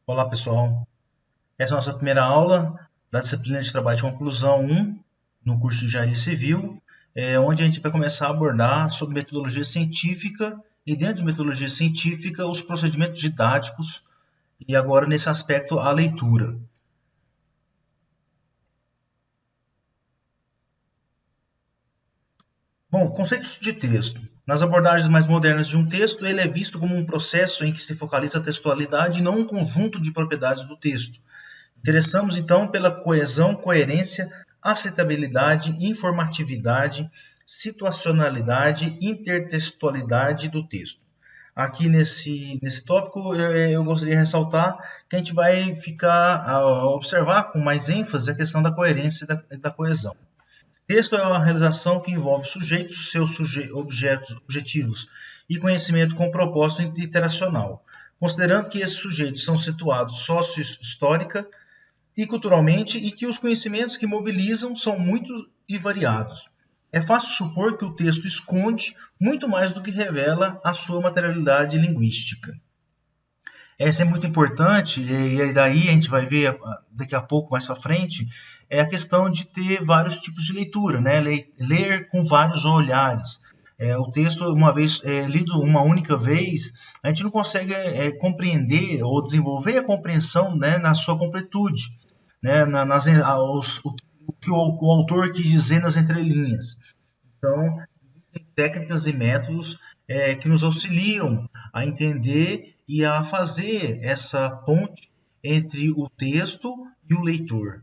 Olá, pessoal. Essa é a nossa primeira aula da disciplina de trabalho de conclusão 1 no curso de Engenharia Civil, onde a gente vai começar a abordar sobre metodologia científica e, dentro de metodologia científica, os procedimentos didáticos e, agora, nesse aspecto, a leitura. Bom, conceitos de texto. Nas abordagens mais modernas de um texto, ele é visto como um processo em que se focaliza a textualidade e não um conjunto de propriedades do texto. Interessamos, então, pela coesão, coerência, aceitabilidade, informatividade, situacionalidade, intertextualidade do texto. Aqui nesse tópico, eu gostaria de ressaltar que a gente vai ficar a observar com mais ênfase a questão da coerência e da coesão. Texto é uma realização que envolve sujeitos, seus objetos, objetivos e conhecimento com propósito interacional, considerando que esses sujeitos são situados sócio-histórica e culturalmente e que os conhecimentos que mobilizam são muitos e variados. É fácil supor que o texto esconde muito mais do que revela a sua materialidade linguística. Essa é muito importante, e daí a gente vai ver daqui a pouco, mais para frente, é a questão de ter vários tipos de leitura, né? Ler com vários olhares. O texto, uma vez lido uma única vez, a gente não consegue compreender ou desenvolver a compreensão, né, na sua completude, né, o que o autor quis dizer nas entrelinhas. Então, existem técnicas e métodos que nos auxiliam a entender e a fazer essa ponte entre o texto e o leitor.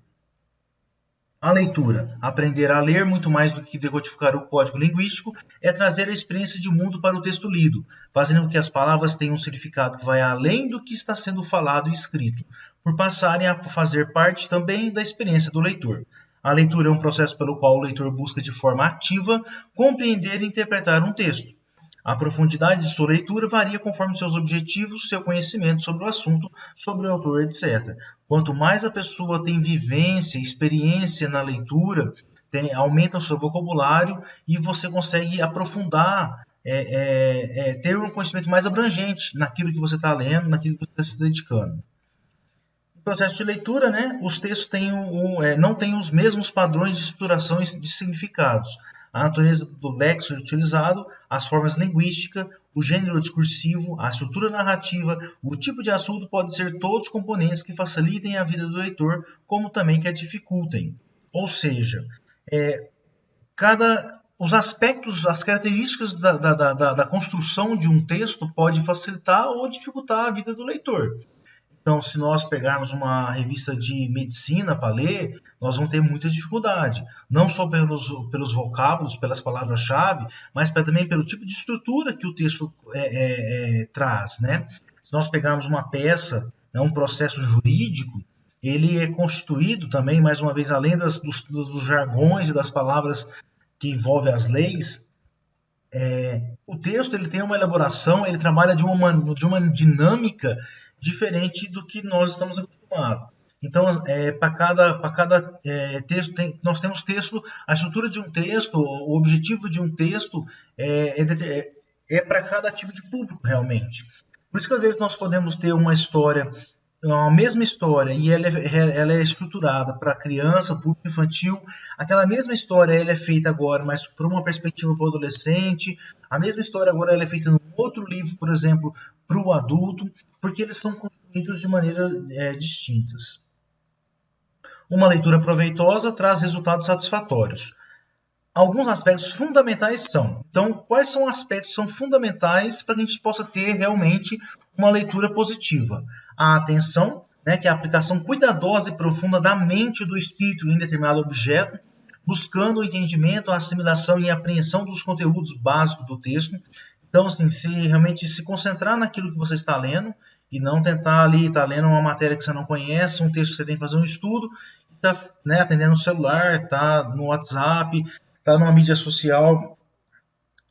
A leitura, aprender a ler muito mais do que decodificar o código linguístico, é trazer a experiência de mundo para o texto lido, fazendo com que as palavras tenham um significado que vai além do que está sendo falado e escrito, por passarem a fazer parte também da experiência do leitor. A leitura é um processo pelo qual o leitor busca de forma ativa compreender e interpretar um texto. A profundidade de sua leitura varia conforme seus objetivos, seu conhecimento sobre o assunto, sobre o autor, etc. Quanto mais a pessoa tem vivência, experiência na leitura, aumenta o seu vocabulário e você consegue aprofundar, ter um conhecimento mais abrangente naquilo que você está lendo, naquilo que você está se dedicando. No processo de leitura, né, os textos não têm os mesmos padrões de estruturação e de significados. A natureza do léxico utilizado, as formas linguísticas, o gênero discursivo, a estrutura narrativa, o tipo de assunto podem ser todos componentes que facilitem a vida do leitor, como também que a dificultem. Ou seja, os aspectos, as características da construção de um texto pode facilitar ou dificultar a vida do leitor. Então, se nós pegarmos uma revista de medicina para ler, nós vamos ter muita dificuldade. Não só pelos vocábulos, pelas palavras-chave, mas também pelo tipo de estrutura que o texto traz, né? Se nós pegarmos uma peça, um processo jurídico, ele é constituído também, mais uma vez, além dos jargões e das palavras que envolvem as leis, o texto ele tem uma elaboração, ele trabalha de uma dinâmica diferente do que nós estamos acostumados. Então, para cada texto, nós temos texto, a estrutura de um texto, o objetivo de um texto para cada tipo de público, realmente. Por isso que às vezes nós podemos ter uma história, a mesma história, e ela é estruturada para criança, público infantil. Aquela mesma história ela é feita agora, mas por uma perspectiva para o adolescente. A mesma história agora ela é feita num outro livro, por exemplo, para o adulto, porque eles são construídos de maneiras distintas. Uma leitura proveitosa traz resultados satisfatórios. Alguns aspectos fundamentais são. Então, quais são aspectos que são fundamentais para que a gente possa ter realmente uma leitura positiva? A atenção, né, que é a aplicação cuidadosa e profunda da mente e do espírito em determinado objeto, buscando o entendimento, a assimilação e a apreensão dos conteúdos básicos do texto. Então, assim, se realmente se concentrar naquilo que você está lendo e não tentar ali estar lendo uma matéria que você não conhece, um texto que você tem que fazer um estudo, está, né, atendendo no celular, está no WhatsApp, está numa mídia social,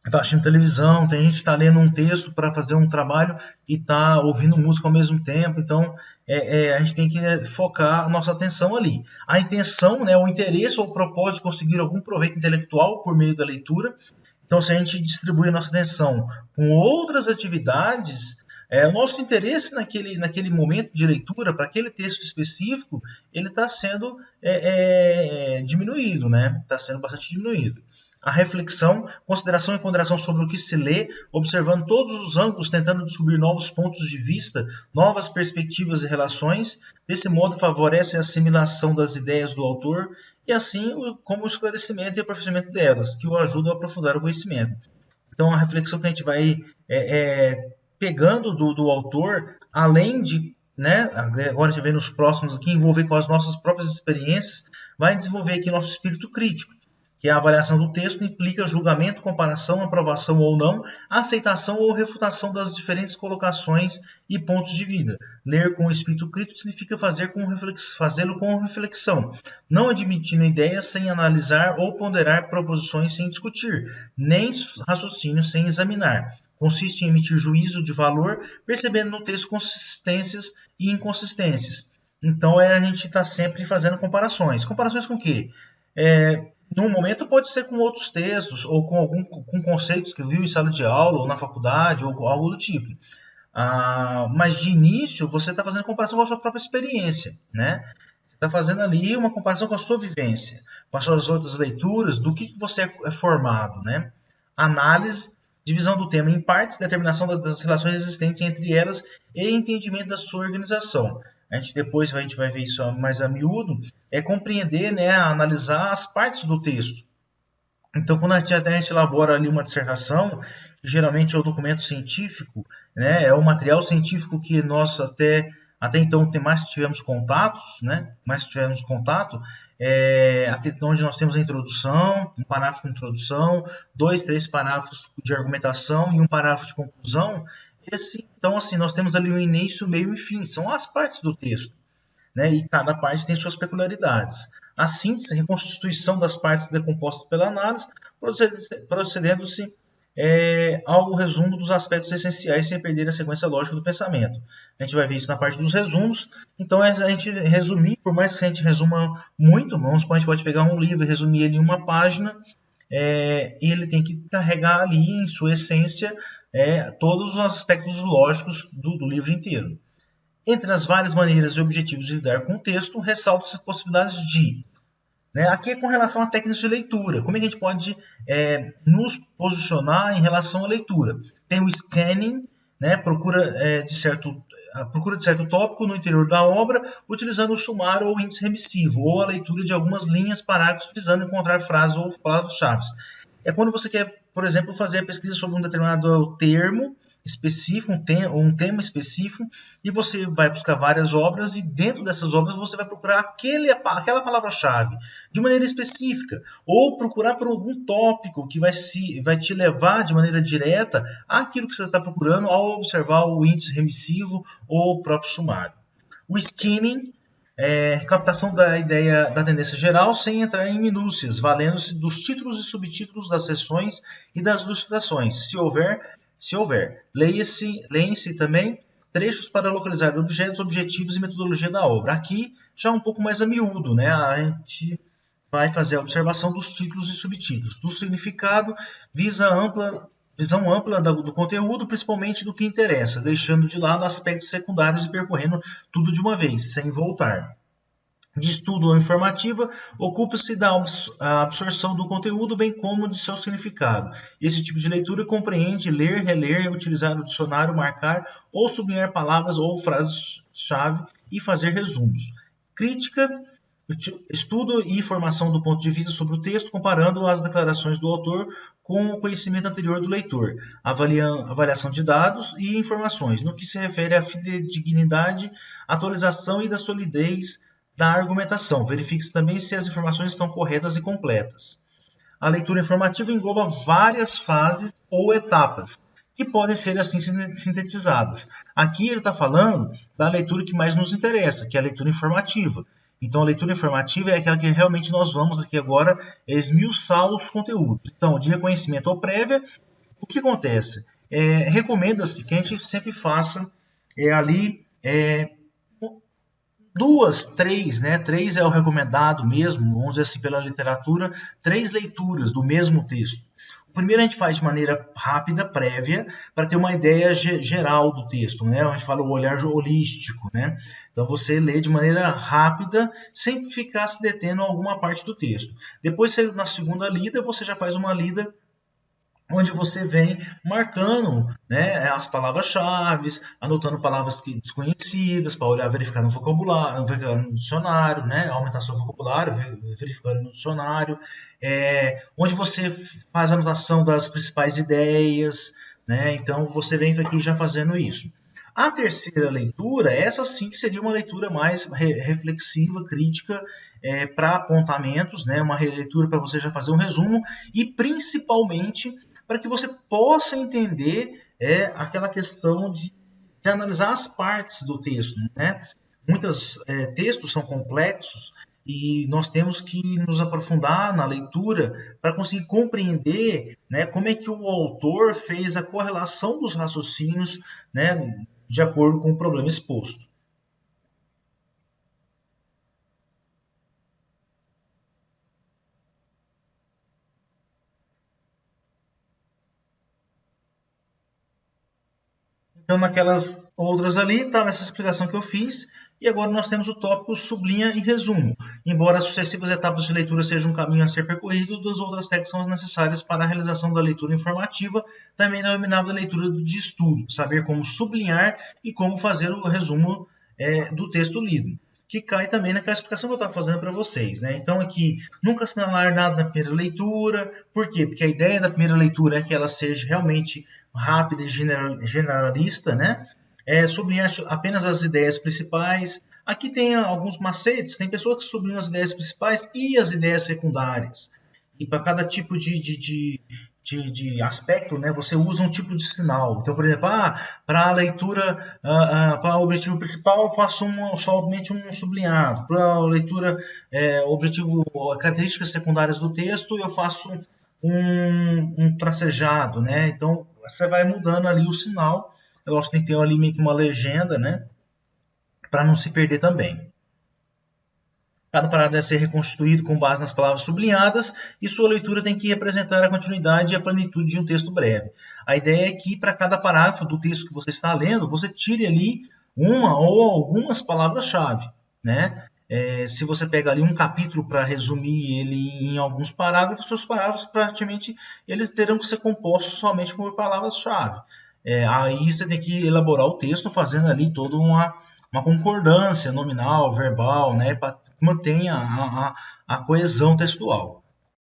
está assistindo televisão, tem gente que está lendo um texto para fazer um trabalho e está ouvindo música ao mesmo tempo. Então, a gente tem que focar a nossa atenção ali. A intenção, né, o interesse ou o propósito de conseguir algum proveito intelectual por meio da leitura. Então, se a gente distribui a nossa atenção com outras atividades, O nosso interesse naquele momento de leitura, para aquele texto específico, ele está sendo diminuído, né? Está sendo bastante diminuído. A reflexão, consideração e ponderação sobre o que se lê, observando todos os ângulos, tentando descobrir novos pontos de vista, novas perspectivas e relações. Desse modo, favorece a assimilação das ideias do autor e, assim, como o esclarecimento e aperfeiçoamento delas, que o ajudam a aprofundar o conhecimento. Então, a reflexão que a gente vai pegando do autor, além de, né, agora a gente vê nos próximos aqui, envolver com as nossas próprias experiências, vai desenvolver aqui nosso espírito crítico, que é a avaliação do texto implica julgamento, comparação, aprovação ou não, aceitação ou refutação das diferentes colocações e pontos de vista. Ler com espírito crítico significa fazê-lo com reflexão, não admitindo ideias sem analisar ou ponderar proposições sem discutir, nem raciocínio sem examinar. Consiste em emitir juízo de valor, percebendo no texto consistências e inconsistências. Então, a gente está sempre fazendo comparações. Comparações com o quê? Num momento pode ser com outros textos ou com conceitos que viu em sala de aula ou na faculdade ou algo do tipo. Mas de início você está fazendo comparação com a sua própria experiência, né? Você está fazendo ali uma comparação com a sua vivência, com as suas outras leituras, do que você é formado, né? Análise, divisão do tema em partes, determinação das relações existentes entre elas e entendimento da sua organização. Depois a gente vai ver isso mais a miúdo, compreender, né, analisar as partes do texto. Então, quando a gente elabora ali uma dissertação, geralmente é o documento científico, né, é o material científico que nós até então mais tivemos contatos, né, aqui onde nós temos a introdução, um parágrafo de introdução, 2, 3 parágrafos de argumentação e um parágrafo de conclusão. Então, assim, nós temos ali o início, meio e fim, são as partes do texto, né? E cada parte tem suas peculiaridades. A síntese, a reconstituição das partes decompostas pela análise, procedendo-se ao resumo dos aspectos essenciais, sem perder a sequência lógica do pensamento. A gente vai ver isso na parte dos resumos. Então, a gente resumir, por mais que a gente resuma muito, a gente pode pegar um livro e resumir ele em uma página, e ele tem que carregar ali, em sua essência, todos os aspectos lógicos do livro inteiro. Entre as várias maneiras e objetivos de lidar com o texto, ressaltam-se as possibilidades de... Aqui é com relação a técnicas de leitura. Como é que a gente pode nos posicionar em relação à leitura? Tem o scanning, né, procura de certo tópico no interior da obra, utilizando o sumário ou índice remissivo, ou a leitura de algumas linhas, parágrafos, visando encontrar frases ou palavras-chave. É quando você quer, por exemplo, fazer a pesquisa sobre um determinado termo específico, um tema específico, e você vai buscar várias obras, e dentro dessas obras você vai procurar aquela palavra-chave de maneira específica, ou procurar por algum tópico que vai te levar de maneira direta àquilo que você está procurando ao observar o índice remissivo ou o próprio sumário. O skimming captação da ideia da tendência geral sem entrar em minúcias, valendo-se dos títulos e subtítulos das seções e das ilustrações, se houver. Leem-se também trechos para localizar objetos, objetivos e metodologia da obra. Aqui já um pouco mais a miúdo, né? A gente vai fazer a observação dos títulos e subtítulos, do significado, visão ampla do conteúdo, principalmente do que interessa, deixando de lado aspectos secundários e percorrendo tudo de uma vez, sem voltar. De estudo ou informativa, ocupa-se da absorção do conteúdo, bem como de seu significado. Esse tipo de leitura compreende ler, reler, utilizar o dicionário, marcar ou sublinhar palavras ou frases-chave e fazer resumos. Crítica, estudo e formação do ponto de vista sobre o texto, comparando as declarações do autor com o conhecimento anterior do leitor, avaliação de dados e informações, no que se refere à fidedignidade, atualização e da solidez da argumentação. Verifique-se também se as informações estão corretas e completas. A leitura informativa engloba várias fases ou etapas, que podem ser assim sintetizadas. Aqui ele está falando da leitura que mais nos interessa, que é a leitura informativa. Então, a leitura informativa é aquela que realmente nós vamos aqui agora esmiuçar os conteúdos. Então, de reconhecimento ou prévia, o que acontece? Recomenda-se que a gente sempre faça ali duas, três, né? Três é o recomendado mesmo, vamos dizer assim, pela literatura, três leituras do mesmo texto. O primeiro a gente faz de maneira rápida, prévia, para ter uma ideia geral do texto, né? A gente fala o olhar holístico, né? Então você lê de maneira rápida, sem ficar se detendo em alguma parte do texto. Depois, na segunda lida, você já faz uma lida onde você vem marcando, né, as palavras-chave, anotando palavras desconhecidas para olhar, verificar no vocabulário, verificar no dicionário, né, aumentar seu vocabulário, verificando no dicionário, onde você faz a anotação das principais ideias, né, então você vem aqui já fazendo isso. A terceira leitura, essa sim seria uma leitura mais reflexiva, crítica, para apontamentos, né, uma releitura para você já fazer um resumo e principalmente para que você possa entender aquela questão de analisar as partes do texto, né? Muitos textos são complexos e nós temos que nos aprofundar na leitura para conseguir compreender, né, como é que o autor fez a correlação dos raciocínios, né, de acordo com o problema exposto. Então, naquelas outras ali, estava essa explicação que eu fiz, e agora nós temos o tópico sublinha e resumo. Embora as sucessivas etapas de leitura sejam um caminho a ser percorrido, duas outras técnicas são necessárias para a realização da leitura informativa, também denominada leitura de estudo, saber como sublinhar e como fazer o resumo do texto lido, que cai também naquela explicação que eu estava fazendo para vocês, né? Então, aqui, nunca assinalar nada na primeira leitura. Por quê? Porque a ideia da primeira leitura é que ela seja realmente rápida e generalista, né? Sublinhar apenas as ideias principais. Aqui tem alguns macetes, tem pessoas que sublinham as ideias principais e as ideias secundárias. E para cada tipo de aspecto, né, você usa um tipo de sinal. Então, por exemplo, para a leitura, para o objetivo principal, eu faço somente um sublinhado. Para a leitura, objetivo, características secundárias do texto, eu faço um tracejado, né? Então, você vai mudando ali o sinal. Eu gosto de ter ali meio que uma legenda, né? Para não se perder também. Cada parágrafo deve ser reconstituído com base nas palavras sublinhadas e sua leitura tem que representar a continuidade e a plenitude de um texto breve. A ideia é que para cada parágrafo do texto que você está lendo, você tire ali uma ou algumas palavras-chave, né? Se você pega ali um capítulo para resumir ele em alguns parágrafos, seus parágrafos praticamente eles terão que ser compostos somente por palavras-chave. Aí você tem que elaborar o texto fazendo ali toda uma concordância nominal, verbal, né, para manter a coesão textual.